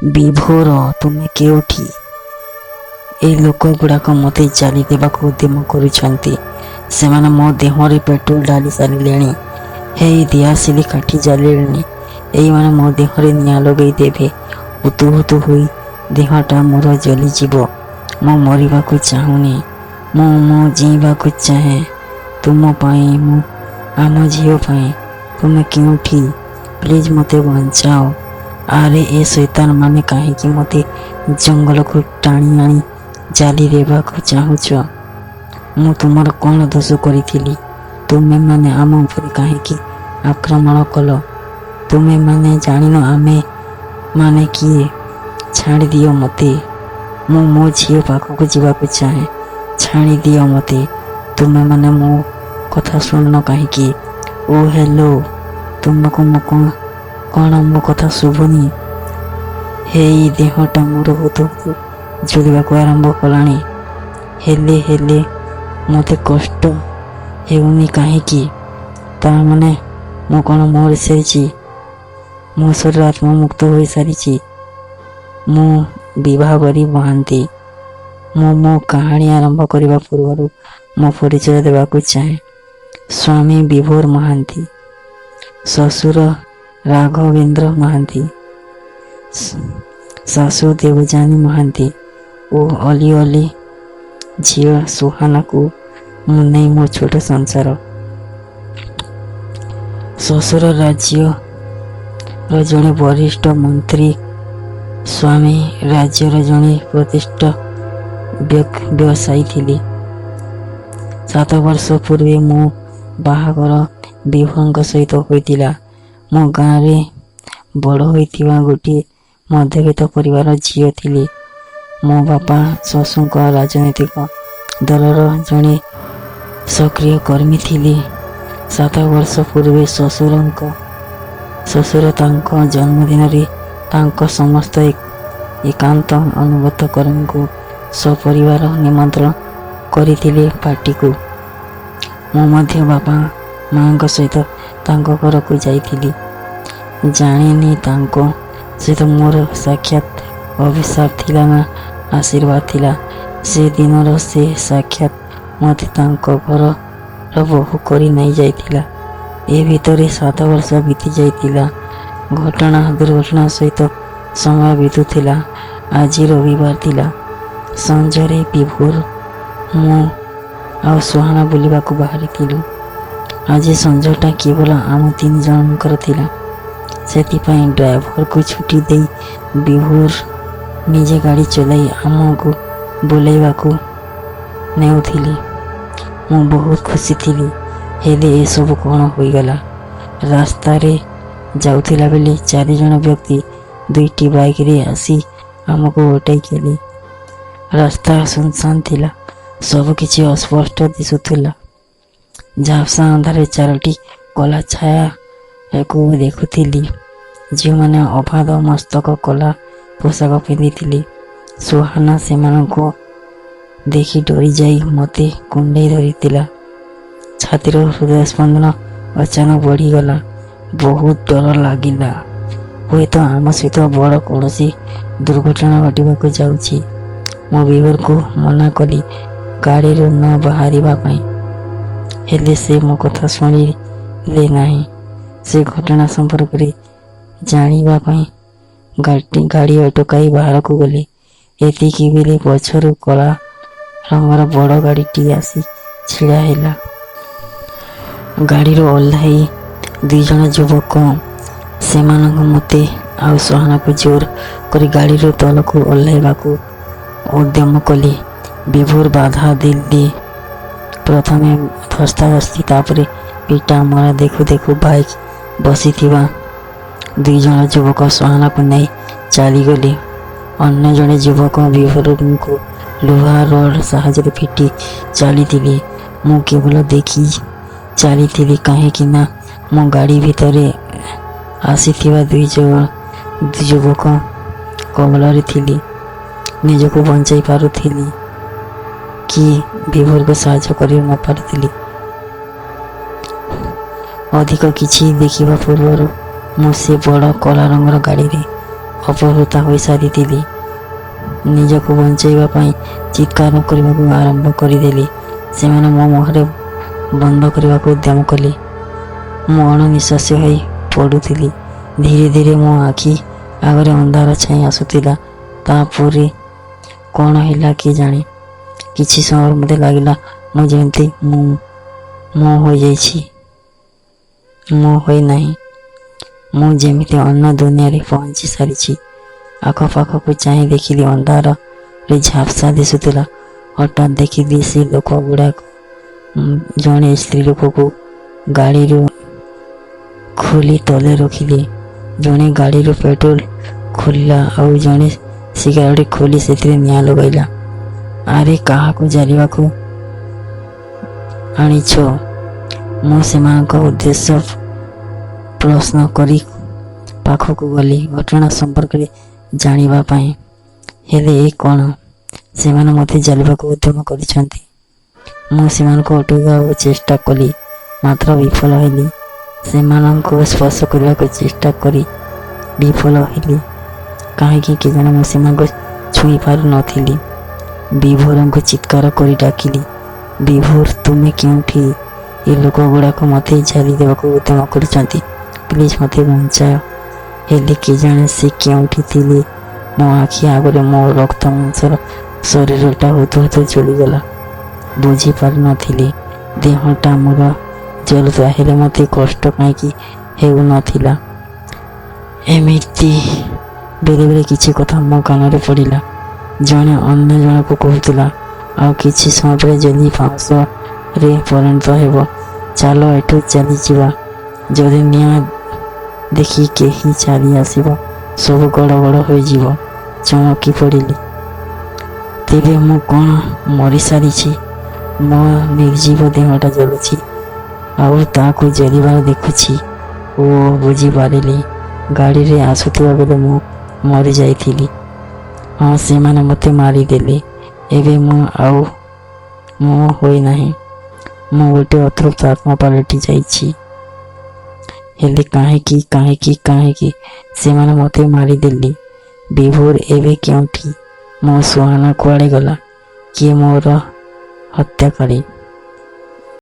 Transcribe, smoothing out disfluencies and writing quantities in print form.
ବିଭୋର ତୁମେ କେଉଁଠି? ଏ ଲୋକ ଗୁଡ଼ାକ ମୋତେ ଚାଲି ଦେବାକୁ ଉଦ୍ୟମ କରୁଛନ୍ତି। ସେମାନେ ମୋ ଦେହରେ ପେଟ୍ରୋଲ ଢାଳି ସାରିଲେଣି। ହେଇ ଦିଆସିଲି କାଠି ଜାଳିଲେଣି। ଏଇମାନେ ମୋ ଦେହରେ ନିଆଁ ଲଗାଇ ଦେବେ। ହୁତୁ ହୁତୁ ହୋଇ ଦେହଟା ମୋର ଜଳିଯିବ। ମୁଁ ମରିବାକୁ ଚାହୁଁନି। ମୁଁ ଜିଇବାକୁ ଚାହେଁ ତୁମ ପାଇଁ, ମୁଁ ଆମ ଝିଅ ପାଇଁ। ତୁମେ କେଉଁଠି? ପ୍ଲିଜ୍ ମୋତେ ବଞ୍ଚାଅ। ଆରେ ଏ ଶୈତାନ ମାନେ କାହିଁକି ମୋତେ ଜଙ୍ଗଲକୁ ଟାଣି ଆଣି ଜାଲି ଦେବାକୁ ଚାହୁଁଛ? ମୁଁ ତୁମର କ'ଣ ଦୋଷ କରିଥିଲି? ତୁମେମାନେ ଆମ ଉପରେ କାହିଁକି ଆକ୍ରମଣ କଲ? ତୁମେମାନେ ଜାଣିନ ଆମେ ମାନେ କିଏ? ଛାଡ଼ିଦିଅ ମୋତେ। ମୁଁ ମୋ ଝିଅ ପାଖକୁ ଯିବାକୁ ଚାହେଁ। ଛାଡ଼ିଦିଅ ମୋତେ। ତୁମେମାନେ ମୋ କଥା ଶୁଣୁନ କାହିଁକି? ଓ ହ୍ୟାଲୋ, ତୁମକୁ ମୁଁ କ'ଣ ମୋ କଥା ଶୁଭୁନି? ହେଇ ଦେହଟା ମୋର ହୁତୁ ହୁତୁ ଜଳିବାକୁ ଆରମ୍ଭ କଲାଣି। ହେଲେ ମୋତେ କଷ୍ଟ ହେଉନି କାହିଁକି? ତା ମାନେ ମୁଁ କ'ଣ ମରିସାରିଛି? ମୋ ଶରୀର ଆତ୍ମମୁକ୍ତ ହୋଇସାରିଛି। ମୁଁ ବିଭାବରୀ ମହାନ୍ତି। ମୁଁ ମୋ କାହାଣୀ ଆରମ୍ଭ କରିବା ପୂର୍ବରୁ ମୋ ପରିଚୟ ଦେବାକୁ ଚାହେଁ। ସ୍ୱାମୀ ବିଭୋର ମହାନ୍ତି, ଶ୍ୱଶୁର ରାଘବେନ୍ଦ୍ର ମହାନ୍ତି, ଶାଶୁ ଦେବଯାନୀ ମହାନ୍ତି ଓ ଅଲି ଝିଅ ସୁହାନାକୁ ମୁଁ ନେଇ ମୋ ଛୋଟ ସଂସାର। ଶ୍ୱଶୁର ରାଜ୍ୟର ଜଣେ ବରିଷ୍ଠ ମନ୍ତ୍ରୀ, ସ୍ୱାମୀ ରାଜ୍ୟର ଜଣେ ପ୍ରତିଷ୍ଠିତ ବ୍ୟବସାୟୀ ଥିଲେ। 7 ବର୍ଷ ପୂର୍ବେ ମୋ ବାହାଘର ବିଭୋରଙ୍କ ସହିତ ହୋଇଥିଲା। ମୋ ଗାଁରେ ବଡ଼ ହୋଇଥିବା ଗୋଟିଏ ମଧ୍ୟବିତ୍ତ ପରିବାର ଝିଅ ଥିଲି। ମୋ ବାପା ଶ୍ୱଶୁରଙ୍କ ରାଜନୈତିକ ଦଳର ଜଣେ ସକ୍ରିୟ କର୍ମୀ ଥିଲେ। 7 ବର୍ଷ ପୂର୍ବେ ଶ୍ୱଶୁର ତାଙ୍କ ଜନ୍ମଦିନରେ ତାଙ୍କ ସମସ୍ତ ଏକାନ୍ତ ଅନୁଗତ କର୍ମୀଙ୍କୁ ସପରିବାର ନିମନ୍ତ୍ରଣ କରିଥିଲେ ପାର୍ଟିକୁ। ମୁଁ ମଧ୍ୟ ବାପା ମାଆଙ୍କ ସହିତ ତାଙ୍କ ଘରକୁ ଯାଇଥିଲି। ଜାଣିନି ତାଙ୍କ ସହିତ ମୋର ସାକ୍ଷାତ ଅଭିଶାପ ଥିଲା ନା ଆଶୀର୍ବାଦ ଥିଲା। ସେ ଦିନର ସେ ସାକ୍ଷାତ ମୋତେ ତାଙ୍କ ଘରର ବୋହୂ କରି ନେଇ ଯାଇଥିଲା। ଏ ଭିତରେ 7 ବର୍ଷ ବିତି ଯାଇଥିଲା। ଦୁର୍ଘଟଣା ସହିତ ସମୟ ବିତୁଥିଲା। ଆଜି ରବିବାର ଥିଲା। ସଞ୍ଜରେ ବିଭୋର, ମୁଁ ଆଉ ସୁହାନା ବୁଲିବାକୁ ବାହାରିଥିଲୁ। ଆଜି ସଞ୍ଜଟା କେବଳ ଆମ 3 ଜଣଙ୍କର ଥିଲା। ସେଥିପାଇଁ ଡ୍ରାଇଭରକୁ ଛୁଟି ଦେଇ ବିଭୋର ନିଜେ ଗାଡ଼ି ଚଲାଇ ଆମକୁ ବୁଲାଇବାକୁ ନେଉଥିଲି। ମୁଁ ବହୁତ ଖୁସି ଥିଲି। ହେଲେ ଏସବୁ କ'ଣ ହୋଇଗଲା? ରାସ୍ତାରେ ଯାଉଥିଲା ବେଳେ 4 ଜଣ ବ୍ୟକ୍ତି 2ଟି ବାଇକ୍ରେ ଆସି ଆମକୁ ଅଟକାଇଲେ। ରାସ୍ତା ସୁନସାନ ଥିଲା। ସବୁକିଛି ଅସ୍ପଷ୍ଟ ଦିଶୁଥିଲା। ଝାପ୍ସା ଅନ୍ଧାରରେ 4ଟି କଳା ଛାୟାକୁ ଦେଖୁଥିଲି, ଯେଉଁମାନେ ଅବାଧ ମସ୍ତକ କଳା ପୋଷାକ ପିନ୍ଧିଥିଲେ। ସୁହାନା ସେମାନଙ୍କୁ ଦେଖି ଡରିଯାଇ ମୋତେ କୁଣ୍ଡାଇ ଧରିଥିଲା। ଛାତିର ହୃଦୟସ୍ପନ୍ଦନ ଅଚାନକ ବଢ଼ିଗଲା। ବହୁତ ଡର ଲାଗିଲା। ହୁଏତ ଆମ ସହିତ ବଡ଼ କୌଣସି ଦୁର୍ଘଟଣା ଘଟିବାକୁ ଯାଉଛି। ମୁଁ ବିଭୋରକୁ ମନା କଲି ଗାଡ଼ିରୁ ନ ବାହାରିବା ପାଇଁ। ହେଲେ ସେ ମୋ କଥା ଶୁଣିଲେ ନାହିଁ। ସେ ଘଟଣା ସମ୍ପର୍କରେ ଜାଣିବା ପାଇଁ ଗାଡ଼ି ଅଟକାଇ ବାହାରକୁ ଗଲେ। ଏତିକି ବେଳେ ପଛରୁ କଳା ରଙ୍ଗର ବଡ଼ ଗାଡ଼ିଟିଏ ଆସି ଛିଡ଼ା ହେଲା। ଗାଡ଼ିରୁ ଓହ୍ଲାଇ 2 ଜଣ ଯୁବକ ସେମାନଙ୍କୁ ମୋତେ ଆଉ ସୁହାନାକୁ ଜୋର କରି ଗାଡ଼ିରୁ ତଳକୁ ଓହ୍ଲାଇବାକୁ ଉଦ୍ୟମ କଲେ। ବିଭୋର ବାଧା ଦେଲେ। ପ୍ରଥମେ ଧସ୍ତାଧସ୍ତି, ତାପରେ ପିଟା ମରା ଦେଖୁ ଦେଖୁ ବାଇକ୍ ବସିଥିବା 2 ଜଣ ଯୁବକ ସୁହାନାକୁ ନେଇ ଚାଲିଗଲେ। ଅନ୍ୟ ଜଣେ ଯୁବକ ବିଭୋରଙ୍କୁ ଲୁହା ରଡ୍ ସାହାଯ୍ୟରେ ପିଟି ଚାଲିଥିଲେ। ମୁଁ କେବଳ ଦେଖି ଚାଲିଥିଲି, କାହିଁକି ନା ମୁଁ ଗାଡ଼ି ଭିତରେ ଆସିଥିବା 2 ଯୁବକ କବଳରେ ଥିଲି। ନିଜକୁ ବଞ୍ଚାଇ ପାରୁଥିଲି କି ବିଭୋରକୁ ସାହାଯ୍ୟ କରି ନ ପାରୁଥିଲି। ଅଧିକ କିଛି ଦେଖିବା ପୂର୍ବରୁ ମୁଁ ସେ ବଡ଼ କଳା ରଙ୍ଗର ଗାଡ଼ିରେ ଅପହୃତା ହୋଇସାରିଥିଲି। ନିଜକୁ ବଞ୍ଚାଇବା ପାଇଁ ଚିତ୍କାର କରିବାକୁ ଆରମ୍ଭ କରିଦେଲି। ସେମାନେ ମୋ ମୁହଁରେ ବନ୍ଦ କରିବାକୁ ଉଦ୍ୟମ କଲେ। ମୁଁ ଅଣନିଶ୍ୱାସୀ ହୋଇ ପଡ଼ୁଥିଲି। ଧୀରେ ଧୀରେ ମୋ ଆଖି ଆଗରେ ଅନ୍ଧାର ଛାଇ ଆସୁଥିଲା। ତାପରେ କ'ଣ ହେଲା କେଜାଣି, କିଛି ସମୟ ମୋତେ ଲାଗିଲା ମୁଁ ଯେମିତି ମୁଁ ହୋଇଯାଇଛି। ମୁଁ ହୋଇନାହିଁ। ମୁଁ ଯେମିତି ଅନ୍ୟ ଦୁନିଆରେ ପହଞ୍ଚି ସାରିଛି। ଆଖପାଖକୁ ଚାହିଁ ଦେଖିଲି ଅନ୍ଧାରରେ ଝାପ୍ସା ଦିଶୁଥିଲା। ହଠାତ୍ ଦେଖିଲି ସେ ଲୋକ ଗୁଡ଼ାକ ଜଣେ ସ୍ତ୍ରୀ ଲୋକକୁ ଗାଡ଼ିରୁ ଖୋଲି ତଳେ ରଖିଲେ। ଜଣେ ଗାଡ଼ିରୁ ପେଟ୍ରୋଲ ଖୋଲିଲା ଆଉ ଜଣେ ସିଗାରେଟ ଖୋଲି ସେଥିରେ ନିଆଁ ଲଗାଇଲା। ଆରେ କାହାକୁ ଜାଳିବାକୁ ଆଣିଛ? ମୁଁ ସେମାନଙ୍କ ଉଦ୍ଦେଶ୍ୟ ପ୍ରଶ୍ନ କରି ପାଖକୁ ଗଲି ଘଟଣା ସମ୍ପର୍କରେ ଜାଣିବା ପାଇଁ। ହେଲେ ଏ କ'ଣ? ସେମାନେ ମୋତେ ଜାଳିବାକୁ ଉଦ୍ୟମ କରିଛନ୍ତି। ମୁଁ ସେମାନଙ୍କୁ ଅଟକାଇବାକୁ ଚେଷ୍ଟା କଲି, ମାତ୍ର ବିଫଳ ହେଲି। ସେମାନଙ୍କୁ ସ୍ପର୍ଶ କରିବାକୁ ଚେଷ୍ଟା କରି ବିଫଳ ହେଲି। କାହିଁକି କେଜାଣି ମୁଁ ସେମାନଙ୍କୁ ଛୁଇଁ ପାରୁନଥିଲି। ବିଭୋରଙ୍କୁ ଚିତ୍କାର କରି ଡାକିଲି, ବିଭୋର ତୁମେ କେଉଁଠି? ଏ ଲୋକ ଗୁଡ଼ାକ ମୋତେ ଜାଳି ଦେବାକୁ ଉଦ୍ୟମ କରୁଛନ୍ତି। ପ୍ଲିଜ୍ ମୋତେ ବଞ୍ଚାଅ। ହେଲେ କେଜାଣି ସେ କେଉଁଠି ଥିଲେ? ମୋ ଆଖି ଆଗରେ ମୋ ରକ୍ତ ମାଂସର ଶରୀରଟା ହୁତୁ ହୁତୁ ଜଳିଗଲା। ବୁଝିପାରୁନଥିଲି ଦେହଟା ମୋର ଜଳୁଥିଲା, ହେଲେ ମୋତେ କଷ୍ଟ କାହିଁକି ହେଉନଥିଲା। ଏମିତି ବେଳେବେଳେ କିଛି କଥା ମୋ କାନରେ ପଡ଼ିଲା। ଜଣେ ଅନ୍ୟ ଜଣକୁ କହୁଥିଲା, ଆଉ କିଛି ସମୟ ପରେ ଯଦି ପାଉଁଶରେ ପରିଣତ ହେବ, ଚାଲ ଏଠୁ ଚାଲିଯିବା। ଯଦି ନିଆଁ ଦେଖି କେହି ଚାଲି ଆସିବ, ସବୁ ଗଡ଼ବଡ଼ ହୋଇଯିବ। ଚମକି ପଡ଼ିଲି। ତେବେ ମୁଁ କ'ଣ ମରିସାରିଛି? ମୋ ନିର୍ଜୀବ ଦେହଟା ଜଳୁଛି ଆଉ ତାକୁ ଜଳିବାର ଦେଖୁଛି। ଓ ବୁଝିପାରିଲି, ଗାଡ଼ିରେ ଆସୁଥିବା ବେଳେ ମୁଁ ମରିଯାଇଥିଲି। ହଁ, ସେମାନେ ମୋତେ ମାରିଦେଲେ। ଏବେ ମୁଁ ହୋଇନାହିଁ। ମୁଁ ଗୋଟେ ଅତୃପ୍ତ ଆତ୍ମା ପାଲଟି ଯାଇଛି। ହେଲେ କାହିଁକି ସେମାନେ ମୋତେ ମାରିଦେଲେ? ବିଭୋର ଏବେ କେଉଁଠି? ମୋ ସୁହାନା କୁଆଡ଼େ ଗଲା? କିଏ ମୋର ହତ୍ୟାକାରୀ?